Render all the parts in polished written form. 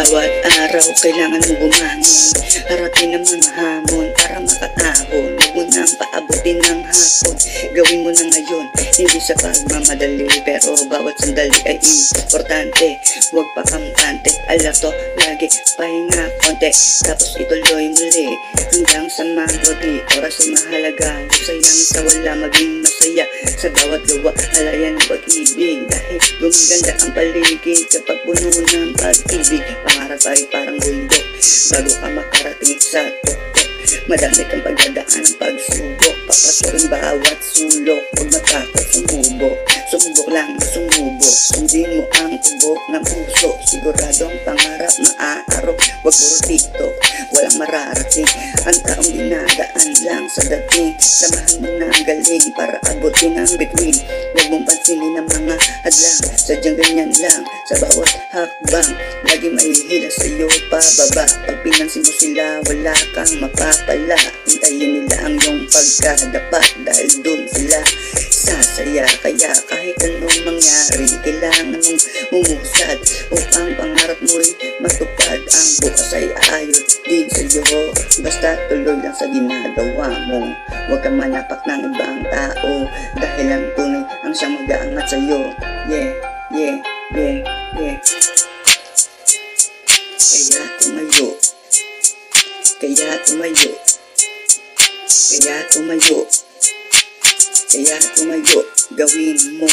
Bawat araw kailangan mo bumangon, harapin ang mga hamon para makaahon. Huwag mo nang paabutin ng hapon, gawin mo na ngayon, hindi sa pagmamadali. Pero bawat sandali ay importante, huwag pa kampante. Alerto, lagi pahinga konti, tapos ituloy muli hanggang sa magwagi. Oras ay mahalaga, sayang sa wala maging masaya. Sa bawat gawa, halayan ng pag-ibig, dahil gumaganda ang paligid kapag puno ng pag-ibig. Pangarap ay parang bundok, bago ka makarating sa tuktok. Madami kang pagdadaan ng pagsubok, papasukin bawat sulok. Huwag matakot sumubok, sumubok lang sumubok. Sundin mo ang tubok ng puso, siguradong pangarap maaarok. Huwag puro TikTok, walang mararating. Ang taong dinadaan lang sa dating, samahan mo na ang galing para abutin ang bituin. Huwag mong pansinin ang mga hadlang, sadyang ganyan lang sa bawat hakbang. Lagi mahihila sa'yo pababa, pag pinansin mo sila wala kang mapapala. Hintayin nila ang iyong pagkadapa, dahil dun sila sasaya. Kaya kahit anong mangyari, kailangan mong umusad upang pangarap mo'y matupad. Ang bukas ay aayos din sa'yo, basta tuloy lang sa ginagawa mo. Huwag kang manapak ng ibang tao, dahil ang tunay ang siyang mag-aangat sa'yo. Yeah, yeah, yeah, yeah. Kaya tumayo, kaya tumayo, kaya tumayo, kaya tumayo. Gawin mo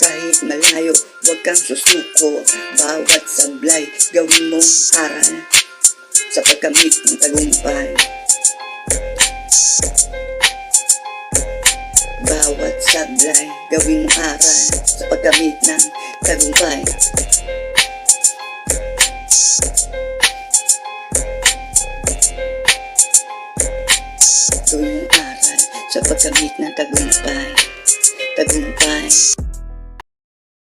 kahit malayo, huwag kang susuko. Bawat sablay, gawin mong aral sa pagkamit ng tagumpay. Bawat sablay, gawin mong aral sa pagkamit ng tagumpay. Gawin mong aral sa pagkamit ng tagumpay. Tagumpay.